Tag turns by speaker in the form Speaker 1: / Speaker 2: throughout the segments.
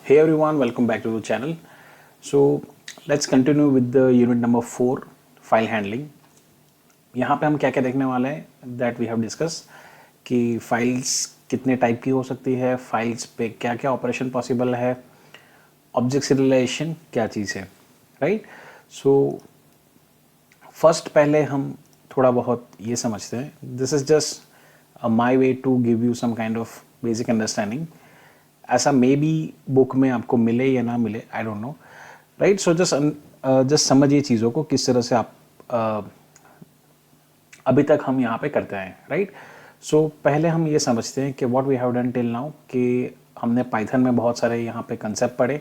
Speaker 1: Hey everyone, welcome back to the channel. So let's continue with the unit number 4, file handling. यहाँ पे हम क्या क्या देखने वाले हैं दैट वी हैव डिस्कस कि फाइल्स कितने टाइप की हो सकती है, फाइल्स पे क्या क्या ऑपरेशन पॉसिबल है, ऑब्जेक्ट सिरियलाइजेशन क्या चीज़ है, राइट. सो फर्स्ट पहले हम थोड़ा बहुत ये समझते हैं. This is just my way to give you some kind of basic understanding. ऐसा मे बी बुक में आपको मिले या ना मिले, I don't know, right. So just समझिए चीज़ों को किस तरह से आप अभी तक हम यहाँ पे करते हैं, राइट. सो पहले हम ये समझते हैं कि what we have done till now, कि हमने पाइथन में बहुत सारे यहाँ पे कंसेप्ट पढ़े,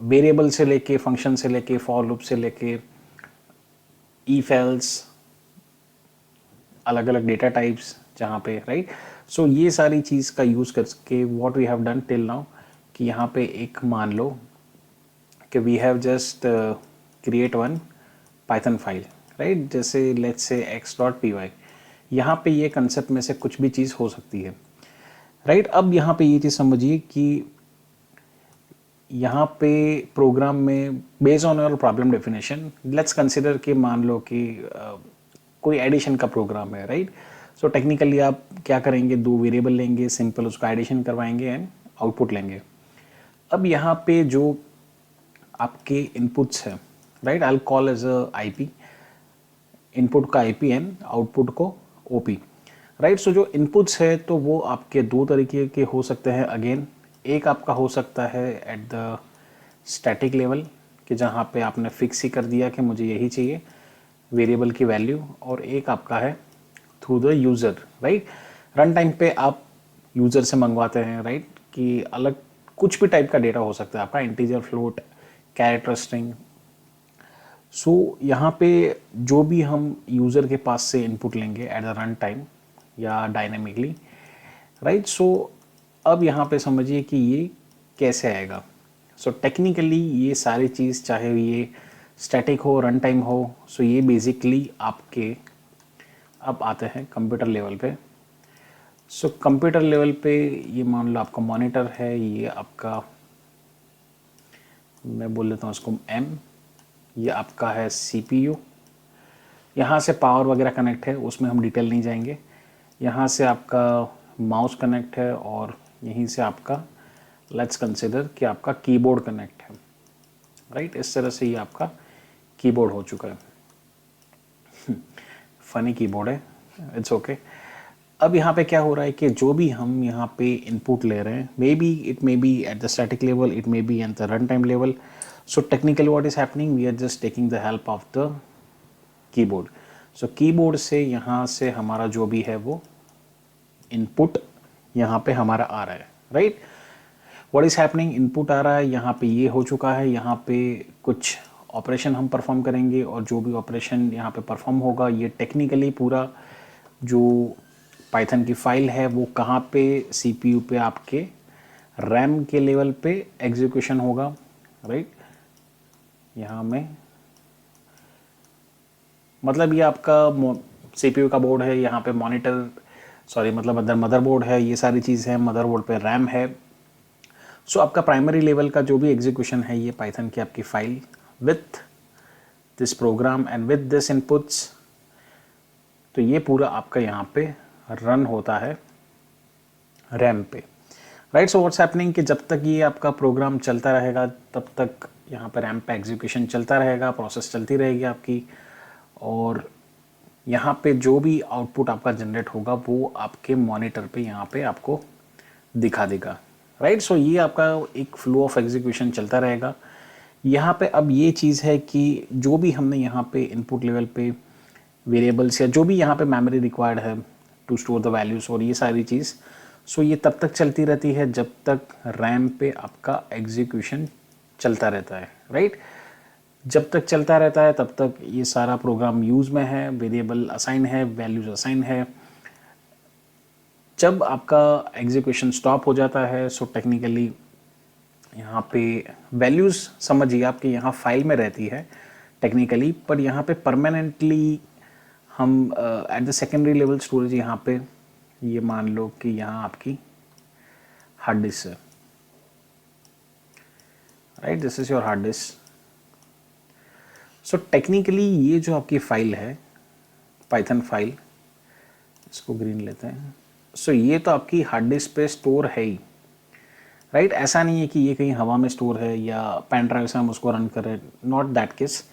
Speaker 1: वेरिएबल से लेके, फंक्शन से लेके, फॉर लूप से लेके, इफ एल्स, अलग अलग डेटा टाइप्स जहाँ पे, राइट. सो ये सारी चीज़ का यूज़ करके what we have done till now, कि यहाँ पे एक मान लो कि we have just create one Python file, right. जैसे लेट्स से x.py. यहाँ पे ये कंसेप्ट में से कुछ भी चीज़ हो सकती है, राइट. अब यहाँ पे ये चीज़ समझिए कि यहाँ पे प्रोग्राम में based on your problem definition, let's consider कि मान लो कि कोई एडिशन का प्रोग्राम है, राइट. सो टेक्निकली आप क्या करेंगे, दो वेरिएबल लेंगे, सिंपल उसका एडिशन करवाएंगे एंड आउटपुट लेंगे. अब यहाँ पे जो आपके इनपुट्स हैं, right, I will call as a IP, input का आईपी एंड आउटपुट को ओपी, राइट. सो जो इनपुट्स है तो वो आपके दो तरीके के हो सकते हैं. अगेन एक आपका हो सकता है एट द स्टैटिक लेवल, कि जहाँ पे आपने फिक्स ही कर दिया कि मुझे यही चाहिए वेरिएबल की वैल्यू, और एक आपका है through the user, right. Run time पे आप यूज़र से मंगवाते हैं, राइट, कि अलग कुछ भी टाइप का डेटा हो सकता है आपका, इंटीजर, फ्लोट, कैरेक्टर, स्ट्रिंग. सो यहाँ पे जो भी हम यूज़र के पास से इनपुट लेंगे एट द रन टाइम या डायनेमिकली, राइट. सो अब यहाँ पे समझिए कि ये कैसे आएगा. सो टेक्निकली ये सारी चीज़, चाहे ये स्टैटिक हो, रन टाइम हो, सो ये बेसिकली आपके अब आते हैं कंप्यूटर लेवल पे. सो कंप्यूटर लेवल पे ये मान लो आपका मॉनिटर है, ये आपका, मैं बोल देता हूँ इसको M, ये आपका है CPU. यहाँ से पावर वगैरह कनेक्ट है, उसमें हम डिटेल नहीं जाएंगे. यहाँ से आपका माउस कनेक्ट है, और यहीं से आपका लेट्स कंसिडर कि आपका कीबोर्ड कनेक्ट है, राइट. इस तरह से ये आपका कीबोर्ड हो चुका है. फनी कीबोर्ड है, इट्स ओके. अब यहाँ पे क्या हो रहा है कि जो भी हम यहाँ पे इनपुट ले रहे हैं, maybe it may be at the static level, it may be at the run time level. So technically what is happening, we are just taking the help of the keyboard. So keyboard से यहाँ से हमारा जो भी है वो input यहाँ पे हमारा आ रहा है, right. What is happening, input आ रहा है, यहाँ पे ये हो चुका है, यहाँ पे कुछ ऑपरेशन हम परफॉर्म करेंगे, और जो भी ऑपरेशन यहाँ पे परफॉर्म होगा, ये टेक्निकली पूरा जो पाइथन की फाइल है वो कहाँ पे, सीपीयू पे आपके रैम के लेवल पे एग्जीक्यूशन होगा, राइट. यहाँ में मतलब ये आपका सीपीयू का बोर्ड है, यहाँ पे मॉनिटर, सॉरी मतलब अंदर मदरबोर्ड है, ये सारी चीज़ है, मदरबोर्ड पे रैम है. सो आपका प्राइमरी लेवल का जो भी एग्जीक्यूशन है, ये पाइथन की आपकी file with this program and with this inputs, तो ये पूरा आपका यहाँ पे रन होता है रैम पे, राइट. सो व्हाट्स हैपनिंग कि जब तक ये आपका प्रोग्राम चलता रहेगा तब तक यहाँ पे रैम पे एग्जीक्यूशन चलता रहेगा, प्रोसेस चलती रहेगी आपकी, और यहाँ पे जो भी आउटपुट आपका जनरेट होगा वो आपके मॉनिटर पे यहाँ पे आपको दिखा देगा, राइट. सो ये आपका एक फ्लो ऑफ एग्जीक्यूशन चलता रहेगा. यहाँ पे अब ये चीज़ है कि जो भी हमने यहाँ पे इनपुट लेवल पे वेरिएबल्स या जो भी यहाँ पे मेमोरी रिक्वायर्ड है टू स्टोर द वैल्यूज़ और ये सारी चीज़, सो ये तब तक चलती रहती है जब तक रैम पे आपका एग्जीक्यूशन चलता रहता है, राइट. जब तक चलता रहता है तब तक ये सारा प्रोग्राम यूज़ में है, वेरिएबल असाइन है, वैल्यूज़ असाइन है. जब आपका एग्जीक्यूशन स्टॉप हो जाता है, सो टेक्निकली यहाँ पे वैल्यूज़ समझिए आपके यहाँ फाइल में रहती है टेक्निकली, पर यहाँ पे परमानेंटली हम at the secondary level storage, यहाँ पे ये मान लो कि यहाँ आपकी हार्ड डिस्क है, right, this is your hard disk. So technically ये जो आपकी फाइल है, पाइथन फाइल, इसको ग्रीन लेते हैं। सो ये तो आपकी हार्ड डिस्क पे स्टोर है ही, राइट। ऐसा नहीं है कि ये कहीं हवा में स्टोर है या पेन ड्राइव से हम उसको रन कर रहे हैं, नॉट दैट केस।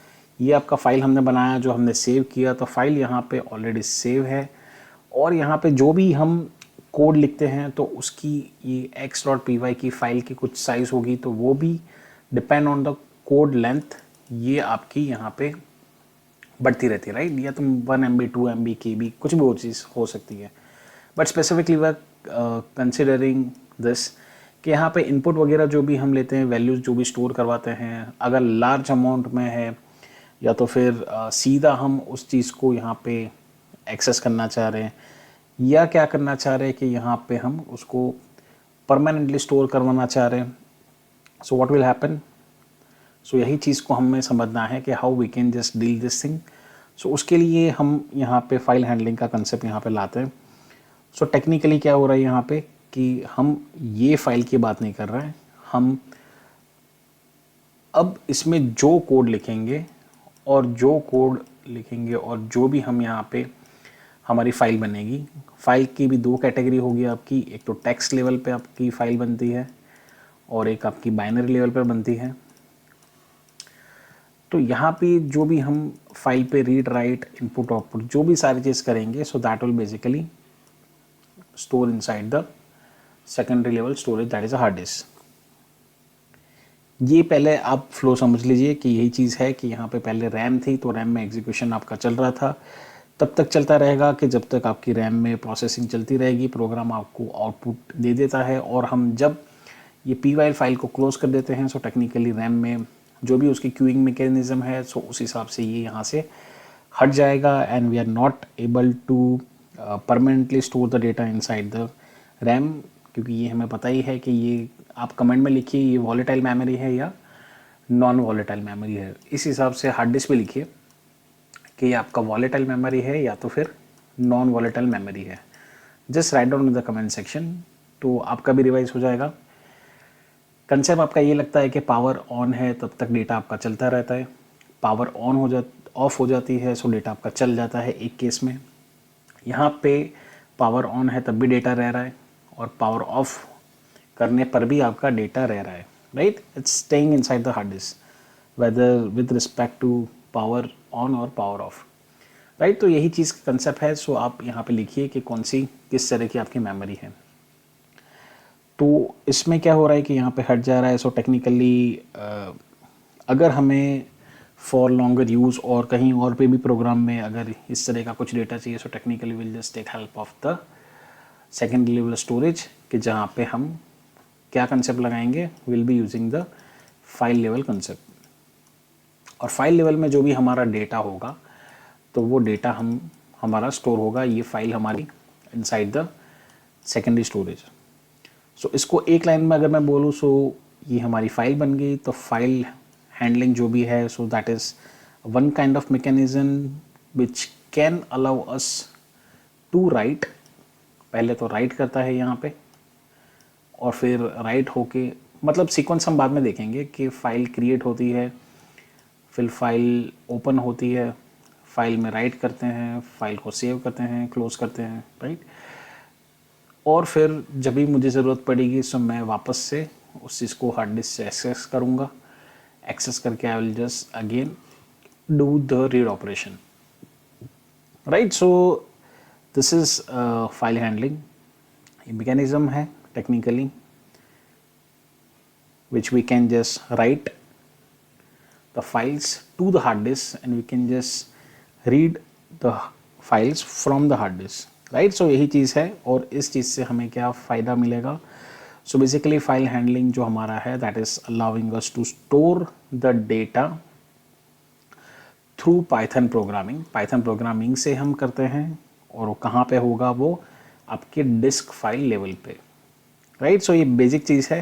Speaker 1: ये आपका फाइल हमने बनाया, जो हमने सेव किया, तो फाइल यहाँ पे ऑलरेडी सेव है। और यहाँ पे जो भी हम कोड लिखते हैं तो उसकी ये x.py की फाइल की कुछ साइज़ होगी, तो वो भी depend on the code length ये आपकी यहाँ पे बढ़ती रहती है, राइट। या तो 1 MB 2 MB KB कुछ भी वो चीज़ हो सकती है। But specifically we are considering this कि यहाँ पे इनपुट वगैरह जो भी हम लेते हैं, वैल्यूज़ जो भी स्टोर करवाते हैं, अगर लार्ज अमाउंट में है या तो फिर सीधा हम उस चीज़ को यहाँ पे एक्सेस करना चाह रहे हैं, या क्या करना चाह रहे हैं कि यहाँ पे हम उसको परमानेंटली स्टोर करवाना चाह रहे हैं। So what will happen, so यही चीज़ को हमें समझना है कि how we can just deal this thing. So उसके लिए हम यहाँ पे फाइल हैंडलिंग का कंसेप्ट यहाँ पे लाते हैं। सो टेक्निकली क्या हो रहा है यहाँ पे कि हम ये फाइल की बात नहीं कर रहे हैं, हम अब इसमें जो कोड लिखेंगे और जो भी हम यहाँ पे हमारी फाइल बनेगी, फाइल की भी दो कैटेगरी होगी आपकी, एक तो टेक्स्ट लेवल पे आपकी फाइल बनती है और एक आपकी बाइनरी लेवल पर बनती है। तो यहाँ पे जो भी हम फाइल पे रीड राइट इनपुट आउटपुट जो भी सारी चीज़ करेंगे, so that will basically store inside the secondary level storage, that is a hard disk. ये पहले आप फ्लो समझ लीजिए कि यही चीज़ है कि यहाँ पे पहले रैम थी, तो रैम में एग्जीक्यूशन आपका चल रहा था, तब तक चलता रहेगा कि जब तक आपकी रैम में प्रोसेसिंग चलती रहेगी, प्रोग्राम आपको आउटपुट दे देता है। और हम जब ये py फाइल को क्लोज कर देते हैं, सो टेक्निकली रैम में जो भी उसकी क्यूइंग मैकेनिज्म है, सो उस हिसाब से ये यहाँ से हट जाएगा and we are not able to permanently store the data inside the RAM, क्योंकि ये हमें पता ही है कि ये आप कमेंट में लिखिए ये वॉलेटाइल मेमोरी है या नॉन वॉलेटाइल मेमोरी है। इस हिसाब से हार्ड डिस्क पे लिखिए कि ये आपका वॉलेटाइल मेमोरी है या तो फिर नॉन वॉलेटाइल मेमोरी है। Just write down in the comment section, तो आपका भी रिवाइज हो जाएगा। कंसेप्ट आपका ये लगता है कि पावर ऑन है तब तक डेटा आपका चलता रहता है, पावर ऑफ हो जाती है सो डेटा आपका चल जाता है एक केस में। यहाँ पे पावर ऑन है तब भी डेटा रह रहा है और पावर ऑफ करने पर भी आपका डेटा रह रहा है, right. It's staying inside the hard disk whether with respect to power on और पावर ऑफ, राइट। तो यही चीज़ का कंसेप्ट है। सो आप यहाँ पे लिखिए कि कौन सी किस तरह की आपकी मेमोरी है। तो इसमें क्या हो रहा है कि यहाँ पे हट जा रहा है। सो टेक्निकली अगर हमें फॉर लॉन्गर यूज़ और कहीं और पे भी प्रोग्राम में अगर इस तरह का कुछ डेटा चाहिए, so technically will just take help of the second level storage, कि जहाँ पे हम क्या कंसेप्ट लगाएंगे, will be using the file level concept. और फाइल लेवल में जो भी हमारा डेटा होगा तो वो डेटा हमारा स्टोर होगा, ये फाइल हमारी इनसाइड द सेकेंडरी स्टोरेज। सो इसको एक लाइन में अगर मैं बोलूँ, सो ये हमारी फाइल बन गई। तो फाइल हैंडलिंग जो भी है, so that is one kind of mechanism which can allow us to write. पहले तो राइट करता है यहाँ पे और फिर राइट होके, मतलब सीक्वेंस हम बाद में देखेंगे कि फाइल क्रिएट होती है, फिर फाइल ओपन होती है, फाइल में राइट करते हैं, फाइल को सेव करते हैं, क्लोज करते हैं, राइट। और फिर जब भी मुझे ज़रूरत पड़ेगी सो मैं वापस से उस चीज़ को हार्ड डिस्क से एक्सेस करूँगा। एक्सेस करके I will just again do the read operation, right. So this is file handling. ये मैकेनिज्म है technically which we can just write the files to the hard disk and we can just read the files from the hard disk, right। so यही चीज़ है। और इस चीज़ से हमें क्या फ़ायदा मिलेगा, so basically फाइल हैंडलिंग जो हमारा है that is allowing us to store the data through Python programming। Python programming से हम करते हैं और वो कहाँ पे होगा, वो आपके डिस्क फाइल लेवल पे, राइट। सो ये बेसिक चीज़ है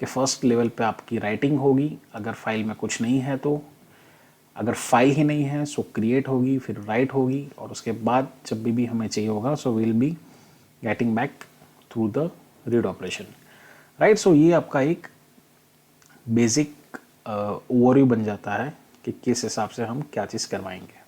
Speaker 1: कि फर्स्ट लेवल पे आपकी राइटिंग होगी अगर फाइल में कुछ नहीं है तो, अगर फाइल ही नहीं है सो क्रिएट होगी, फिर राइट होगी, और उसके बाद जब भी हमें चाहिए होगा so will be getting back through the read operation, right. So ये आपका एक बेसिक ओवरव्यू बन जाता है कि किस हिसाब से हम क्या चीज़ करवाएंगे।